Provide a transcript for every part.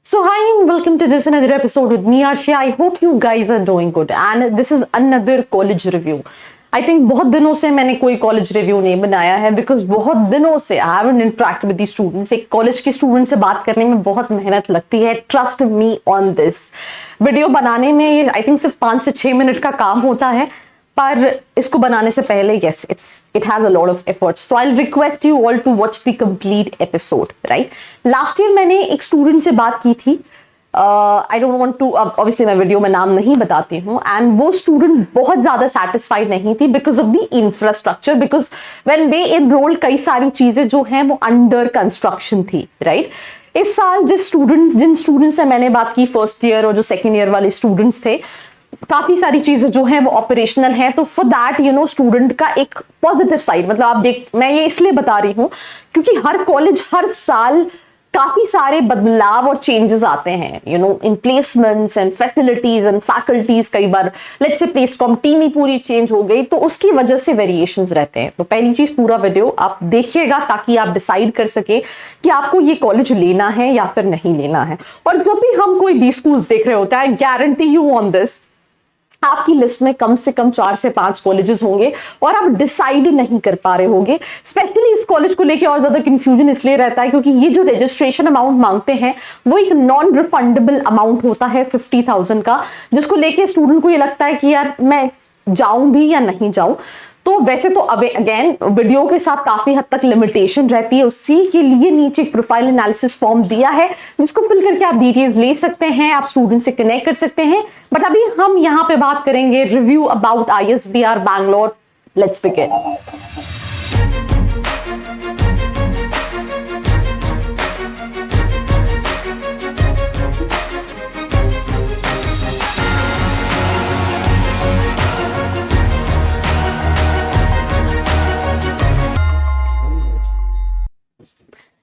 So hi and welcome to this another episode with me Arshia. I hope you guys are doing good and this is another college review. I think बहुत दिनों से मैंने कोई college review नहीं बनाया है because बहुत दिनों से I haven't interact with the students. एक कॉलेज के स्टूडेंट से बात करने में बहुत मेहनत लगती है. Trust me on this. Video बनाने में आई थिंक सिर्फ 5 से 6 मिनट का काम होता है, पर इसको बनाने से पहले yes it has a lot of efforts. So I will request you all to watch the complete episode. Right, last year मैंने एक स्टूडेंट से बात की थी. I don't want to, obviously मैं वीडियो में नाम नहीं बताती हूँ, एंड वो स्टूडेंट बहुत ज्यादा सेटिस्फाइड नहीं थी because of the infrastructure. Because when they enrol कई सारी चीजें जो हैं वो अंडर कंस्ट्रक्शन थी. राइट, इस साल जिन स्टूडेंट से मैंने बात की फर्स्ट ईयर और जो सेकेंड ईयर वाले स्टूडेंट्स थे, काफी सारी चीजें जो हैं वो ऑपरेशनल हैं. तो फॉर दैट स्टूडेंट का एक पॉजिटिव साइड, मतलब आप देख, मैं ये इसलिए बता रही हूँ क्योंकि हर कॉलेज हर साल काफी सारे बदलाव और चेंजेस आते हैं इन placements and facilities and faculties. कई बार लेट्स से प्लेसकॉम टीम ही पूरी चेंज हो गई, तो उसकी वजह से वेरिएशंस रहते हैं. तो पहली चीज, पूरा वीडियो आप देखिएगा ताकि आप डिसाइड कर सके कि आपको ये कॉलेज लेना है या फिर नहीं लेना है. और जब भी हम कोई भी स्कूल देख रहे होते हैं, गारंटी यू ऑन दिस, आपकी लिस्ट में कम से कम 4 से 5 कॉलेजेस होंगे और आप डिसाइड नहीं कर पा रहे होंगे. स्पेशली इस कॉलेज को लेके और ज्यादा कंफ्यूजन इसलिए रहता है क्योंकि ये जो रजिस्ट्रेशन अमाउंट मांगते हैं वो एक नॉन रिफंडेबल अमाउंट होता है 50,000 का, जिसको लेके स्टूडेंट को ये लगता है कि यार मैं जाऊं भी या नहीं जाऊं. तो वैसे तो अब अगेन वीडियो के साथ काफी हद तक लिमिटेशन रहती है. उसी के लिए नीचे एक प्रोफाइल एनालिसिस फॉर्म दिया है जिसको फिल करके आप डिटेल्स ले सकते हैं, आप स्टूडेंट से कनेक्ट कर सकते हैं. बट अभी हम यहाँ पे बात करेंगे review about ISBR Bangalore. Let's begin.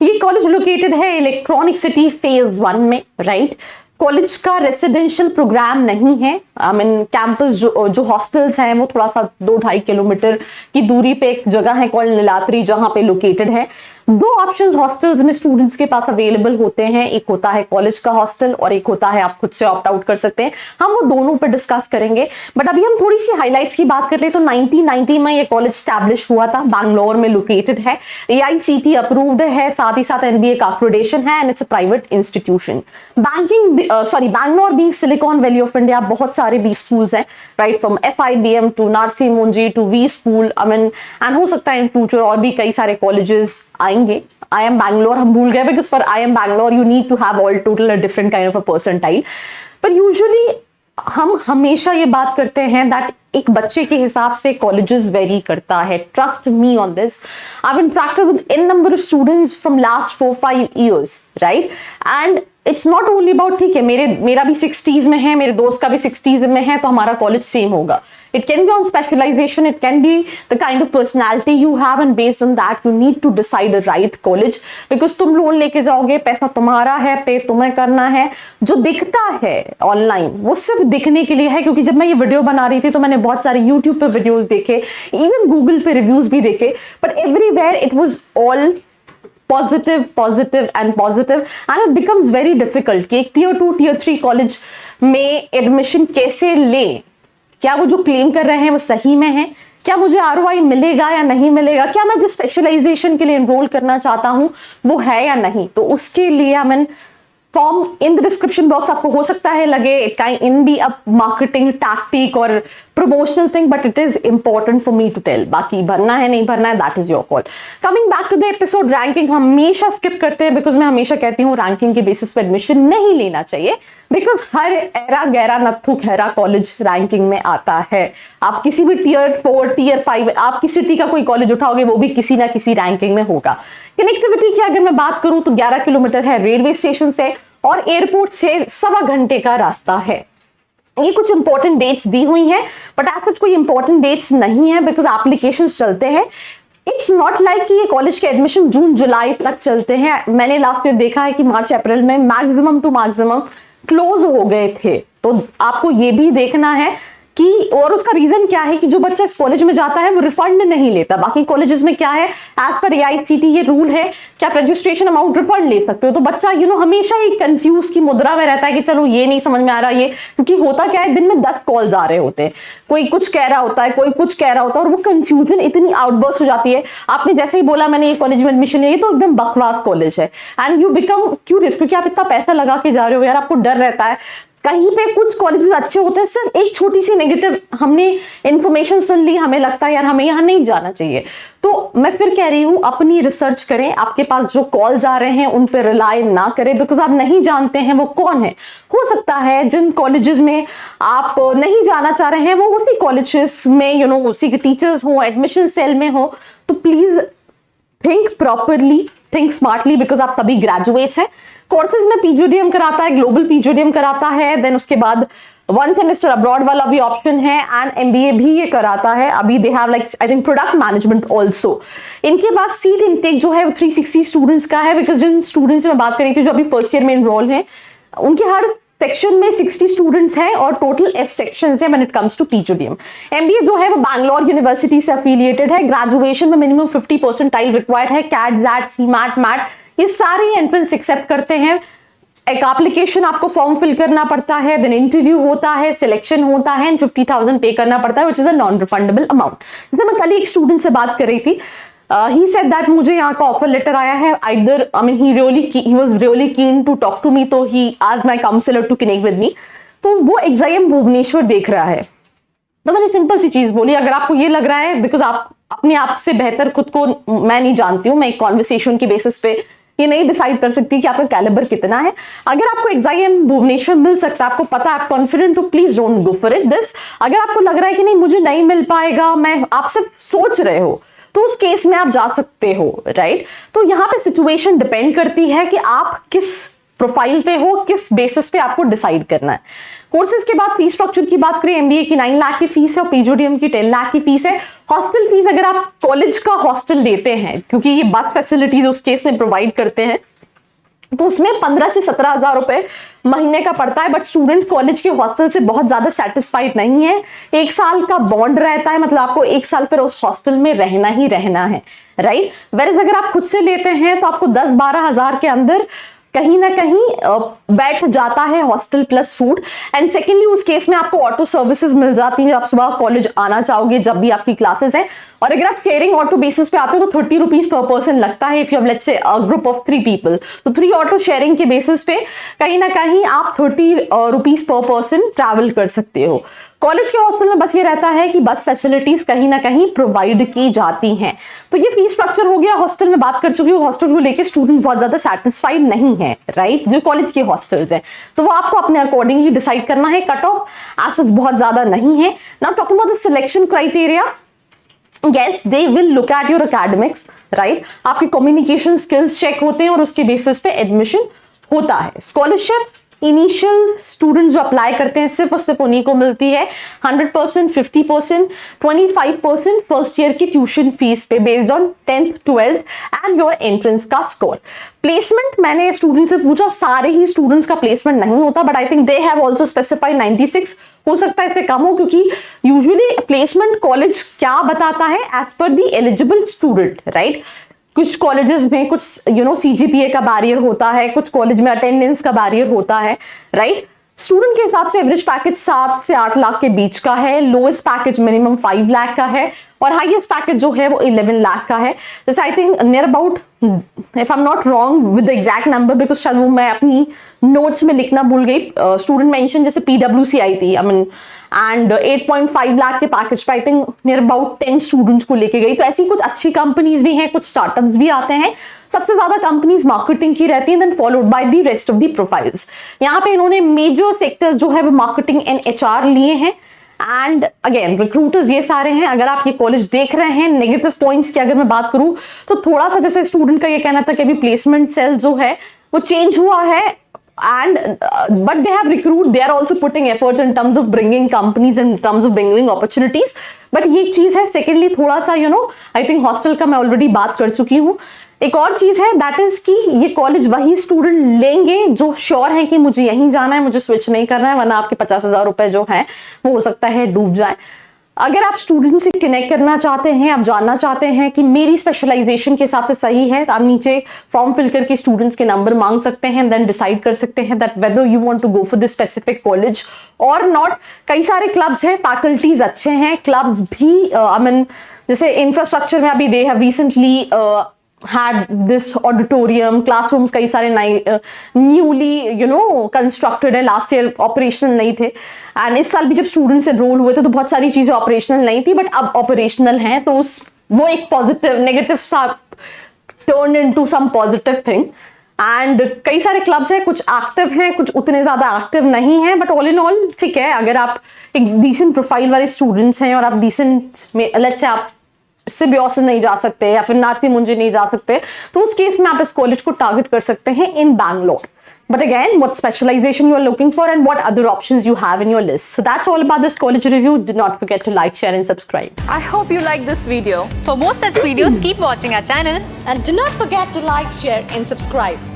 ये कॉलेज लोकेटेड है इलेक्ट्रॉनिक सिटी फेज 1 में. राइट, कॉलेज का रेसिडेंशियल प्रोग्राम नहीं है. आई मीन कैंपस जो हॉस्टल्स हैं वो थोड़ा सा 2-2.5 किलोमीटर की दूरी पे एक जगह है कॉल्ड नीलाद्री, जहां पे लोकेटेड है. 2 ऑप्शंस हॉस्टल्स में स्टूडेंट्स के पास अवेलेबल होते हैं. एक होता है कॉलेज का हॉस्टल और एक होता है आप खुद से ऑप्ट आउट कर सकते हैं. हम वो दोनों पे डिस्कस करेंगे, बट अभी हम थोड़ी सी हाइलाइट्स की बात कर ले तो 1990 में ये कॉलेज स्टैब्लिश हुआ था. बैंगलोर में लोकेटेड है, AICTE अप्रूव्ड है, साथ ही साथ NBA का एक्रेडिटेशन है and it's a private institution. Bangalore being Silicon Valley of India, बहुत सारे बी स्कूल्स हैं. Right, from SIBM to Narsee Monjee to we school, I mean, and हो सकता है इन फ्यूचर और भी कई सारे कॉलेजेस आएंगे. आई एम बैंगलोर हम भूल गए because for I am Bangalore you need to have all total a different kind of a percentile. पर यूजुअली हम हमेशा ये बात करते हैं दैट एक बच्चे के हिसाब से कॉलेजेस वेरी करता है. Trust me on this. I have interacted with in number of students from last 4-5 years. Right, and it's not only about ठीक है मेरा भी 60s में है, मेरे दोस्त का भी 60s में है, तो हमारा कॉलेज सेम होगा. It can be on specialization, it can be the kind of personality you have, and based on that you need to decide a right college. Because तुम लोन लेके जाओगे, पैसा तुम्हारा है, पे तुम्हें करना है. जो दिखता है ऑनलाइन वो सिर्फ दिखने के लिए है, क्योंकि जब मैं ये वीडियो बना रही थी तो मैंने बहुत सारे यूट्यूब पे वीडियोज देखे, इवन गूगल पे रिव्यूज भी देखे, but everywhere it was all positive and it becomes very difficult कि एक tier 2 tier 3 कॉलेज में एडमिशन कैसे ले. क्या वो जो क्लेम कर रहे हैं वो सही में है? क्या मुझे ROI मिलेगा या नहीं मिलेगा? क्या मैं जिस स्पेशलाइजेशन के लिए एनरोल करना चाहता हूं वो है या नहीं? तो उसके लिए I mean form in the description box. आपको हो सकता है लगे it can be a marketing tactic और promotional thing, but it is important for me to tell. बाकी भरना है नहीं भरना है that is your call. Coming back to the episode, ranking हमेशा स्किप करते हैं बिकॉज मैं हमेशा कहती हूँ रैंकिंग के बेसिस पे एडमिशन नहीं लेना चाहिए, बिकॉज हर एरा गैरा नत्थु खैरा कॉलेज रैंकिंग में आता है. आप किसी भी tier 4 tier 5 आपकी सिटी का कोई कॉलेज उठाओगे वो भी किसी ना किसी रैंकिंग में होगा. कनेक्टिविटी की अगर मैं बात करूं तो 11 किलोमीटर है रेलवे स्टेशन से और एयरपोर्ट से 1.25 घंटे का रास्ता है. ये कुछ इंपॉर्टेंट डेट्स दी हुई हैं, बट एज सच कोई इंपॉर्टेंट डेट्स नहीं है बिकॉज एप्लीकेशंस चलते हैं. इट्स नॉट लाइक कि ये कॉलेज के एडमिशन जून जुलाई तक चलते हैं. मैंने लास्ट ईयर देखा है कि मार्च अप्रैल में मैक्सिमम टू मैक्सिमम क्लोज हो गए थे. तो आपको ये भी देखना है कि, और उसका रीजन क्या है कि जो बच्चा इस कॉलेज में जाता है वो रिफंड नहीं लेता। बाकी कॉलेजेस में क्या है, एज पर AICTE ये रूल है कि आप रजिस्ट्रेशन अमाउंट रिफंड ले सकते हो। तो बच्चा हमेशा ही कंफ्यूज की मुद्रा में रहता है कि चलो ये नहीं समझ में आ रहा ये, क्योंकि होता क्या है, दिन में 10 कॉल्स आ रहे होते हैं, कोई कुछ कह रहा होता है, कोई कुछ कह रहा होता है, और वो कंफ्यूजन इतनी आउटबर्स्ट हो जाती है। आपने जैसे ही बोला मैंने ये कॉलेज में एडमिशन लिया, ये तो एकदम बकवास कॉलेज है, एंड यू बिकम क्यूरियस, क्योंकि आप इतना पैसा लगा के जा रहे हो यार, आपको डर रहता है। कहीं पे कुछ कॉलेजेस अच्छे होते हैं, सिर्फ एक छोटी सी नेगेटिव हमने इंफॉर्मेशन सुन ली, हमें लगता है यार हमें यहाँ नहीं जाना चाहिए। तो मैं फिर कह रही हूँ, अपनी रिसर्च करें, आपके पास जो कॉल्स आ रहे हैं उन पर रिलाई ना करें, बिकॉज आप नहीं जानते हैं वो कौन है। हो सकता है जिन कॉलेजेस में आप नहीं जाना चाह रहे हैं वो उसी कॉलेजेस में उसी के टीचर्स हो, एडमिशन सेल में हो। तो please think properly, think smartly, because आप सभी ग्रेजुएट्स हैं। कोर्सेज में PGDM कराता है, ग्लोबल PGDM कराता है, देन उसके बाद 1 सेमेस्टर अब्रॉड वाला भी ऑप्शन है, एंड MBA भी ये कराता है। अभी they have like I think product management also. इनके पास सीट इनटेक जो है वो 360 स्टूडेंट्स का है, बिकॉज जिन स्टूडेंट्स में बात करी थी जो अभी फर्स्ट ईयर में इनरोल है, उनके हर सेक्शन में 60 स्टूडेंट्स हैं और टोटल F सेक्शंस हैं when it comes to PGDM। MBA जो है वो बैंगलोर यूनिवर्सिटी से एफिलिएटेड है। ग्रेजुएशन में मिनिमम 50 परसेंटाइल रिक्वायर्ड है। CAT, ZAT, CMAT, MAT ये सारे एंट्रेंस एक्सेप्ट करते हैं। एक एप्लीकेशन आपको फॉर्म फिल करना पड़ता है, देन इंटरव्यू होता है, सिलेक्शन होता है, एंड 50,000 पे करना पड़ता है, which is a non refundable amount. जैसे मैं कल एक स्टूडेंट से बात कर रही थी, he said that मुझे यहाँ का ऑफर लेटर आया है, either I mean he was really keen to talk to me, तो he asked my counselor to connect with me। तो वो एग्जाम भुवनेश्वर देख रहा है। तो मैंने सिंपल सी चीज बोली, अगर आपको ये लग रहा है, बिकॉज आप अपने आप से बेहतर खुद को मैं नहीं जानती हूँ, मैं एक कॉन्वर्सेशन की बेसिस पे ये नहीं डिसाइड कर सकती कि आपका कैलिबर कितना है। अगर आपको एग्जाम भुवनेश्वर मिल सकता है, आपको पता है, आप कॉन्फिडेंट हो, please don't go for it this. अगर आपको लग रहा है कि नहीं मुझे नहीं मिल पाएगा, मैं आप सिर्फ सोच रहे हो, तो उस केस में आप जा सकते हो, राइट। तो यहाँ पे सिचुएशन डिपेंड करती है कि आप किस प्रोफाइल पे हो, किस बेसिस पे आपको डिसाइड करना है। कोर्सेज के बाद फीस स्ट्रक्चर की बात करें, MBA की 9 लाख की फीस है और PGDM की 10 लाख की फीस है। हॉस्टल फीस अगर आप कॉलेज का हॉस्टल लेते हैं, क्योंकि ये बस फैसिलिटीज उस केस में प्रोवाइड करते हैं, तो उसमें 15 से 17,000 रुपए महीने का पड़ता है। बट स्टूडेंट कॉलेज के हॉस्टल से बहुत ज्यादा सेटिस्फाइड नहीं है। 1 साल का बॉन्ड रहता है, मतलब आपको 1 साल फिर उस हॉस्टल में रहना ही रहना है, राइट। वेरएज अगर आप खुद से लेते हैं तो आपको 10-12 हजार के अंदर कहीं ना कहीं बैठ जाता है hostel plus food. And secondly उस केस में आपको ऑटो सर्विसेज मिल जाती है, आप सुबह कॉलेज आना चाहोगे जब भी आपकी क्लासेस हैं। और अगर आप शेयरिंग ऑटो बेसिस पे आते हो तो 30 रुपीज पर पर्सन लगता है, if you have let's say a group of 3 people, तो 3 ऑटो शेयरिंग के बेसिस पे कहीं ना कहीं आप 30 रुपीज पर पर्सन ट्रैवल कर सकते हो। कॉलेज के हॉस्टल में बस ये रहता है कि बस फैसिलिटीज कहीं ना कहीं प्रोवाइड की जाती हैं। तो ये फीस स्ट्रक्चर हो गया। हॉस्टल में बात कर चुकी हूँ, हॉस्टल को लेके स्टूडेंट बहुत ज्यादा सेटिस्फाइड नहीं है, राइट। जो कॉलेज के हॉस्टल्स हैं तो वो आपको अपने अकॉर्डिंगली डिसाइड करना है। कट ऑफ एज सच बहुत ज्यादा नहीं है। Now talking about the selection criteria, yes they will look at your academics, right। आपके कम्युनिकेशन स्किल्स चेक होते हैं और उसके बेसिस पे एडमिशन होता है। स्कॉलरशिप इनिशियल स्टूडेंट जो अप्लाई करते हैं सिर्फ और सिर्फ उन्हीं को मिलती है। 100%, 50%, 25% फर्स्ट ईयर की ट्यूशन फीस पे based on 10th, 12th and your entrance का स्कोर। प्लेसमेंट मैंने स्टूडेंट से पूछा, सारे ही स्टूडेंट्स का प्लेसमेंट नहीं होता, but I think they have also specified 96, हो सकता है इससे कम हो, क्योंकि यूजुअली प्लेसमेंट कॉलेज क्या बताता है एज पर दी एलिजिबल स्टूडेंट, राइट। कुछ कॉलेजेस में कुछ CGPA का बैरियर होता है, कुछ कॉलेज में अटेंडेंस का बैरियर होता है, राइट। स्टूडेंट के हिसाब से एवरेज पैकेज 7 से 8 लाख के बीच का है, लोएस्ट पैकेज मिनिमम 5 लाख का है और हाईएस्ट पैकेज जो है वो 11 लाख का है। जैसे I think near about, if I am not wrong with the exact number, because शायद वो मैं अपनी नोट्स में लिखना भूल गई, स्टूडेंट मेंशन जैसे PWC आई थी, आई मीन एंड 8.5 लाख के पैकेज पे I think near about 10 students को लेके गई। तो ऐसी कुछ अच्छी कंपनीज भी हैं, कुछ स्टार्टअप्स भी आते हैं। सबसे ज्यादा कंपनीज मार्केटिंग की रहती हैं, then followed by the rest of the profiles. यहाँ पे इन्होंने मेजर सेक्टर्स जो है वो मार्केटिंग एंड HR लिए हैं। एंड अगेन रिक्रूटर्स ये सारे हैं। अगर आप ये कॉलेज देख रहे हैं, नेगेटिव पॉइंट्स की अगर मैं बात करूं तो थोड़ा सा जैसे स्टूडेंट का ये कहना था कि अभी प्लेसमेंट सेल जो है वो चेंज हुआ है, and but they have recruit, they are also putting efforts in terms of bringing companies, in terms of bringing opportunities, but ये एक चीज है। सेकेंडली थोड़ा सा I think हॉस्टल का मैं ऑलरेडी बात कर चुकी हूँ। एक और चीज है दैट इज कि ये कॉलेज वही स्टूडेंट लेंगे जो श्योर है कि मुझे यहीं जाना है, मुझे स्विच नहीं करना है, वरना आपके 50,000 रुपए जो है वो हो सकता है डूब जाए। अगर आप स्टूडेंट से कनेक्ट करना चाहते हैं, आप जानना चाहते हैं कि मेरी स्पेशलाइजेशन के हिसाब से सही है, तो आप नीचे फॉर्म फिल करके स्टूडेंट्स के नंबर मांग सकते हैं, देन डिसाइड कर सकते हैं that whether you want to go for this specific college और नॉट। कई सारे क्लब्स हैं, फैकल्टीज अच्छे हैं, क्लब्स भी आई मीन जैसे इंफ्रास्ट्रक्चर में अभी they have recently had this auditorium, classrooms कई सारे नए न्यूली कंस्ट्रक्टेड है, लास्ट ईयर ऑपरेशनल नहीं थे एंड इस साल भी जब स्टूडेंट्स एनरोल हुए थे तो बहुत सारी चीजें ऑपरेशनल नहीं थी, बट अब ऑपरेशनल हैं, तो वो एक पॉजिटिव नेगेटिव सा turn into some positive thing. And कई सारे क्लब्स हैं, कुछ एक्टिव हैं, कुछ उतने ज्यादा एक्टिव नहीं है, बट ऑल इन ऑल ठीक है। अगर आप एक डिसेंट प्रोफाइल वाले स्टूडेंट्स हैं और आप डिसेंट में लेट्स से आप सिम्बियोसिस नहीं जा सकते या फिर नार्सी मुंजी नहीं जा सकते, तो उस केस में आप इस कॉलेज को टारगेट कर सकते हैं इन Bangalore. But again, what specialization you are looking for and what other options you have in your list. So that's all about this college review. Do not forget to like, share and subscribe. I hope you liked this video. For more such videos, keep watching our channel. And do not forget to like, share and subscribe.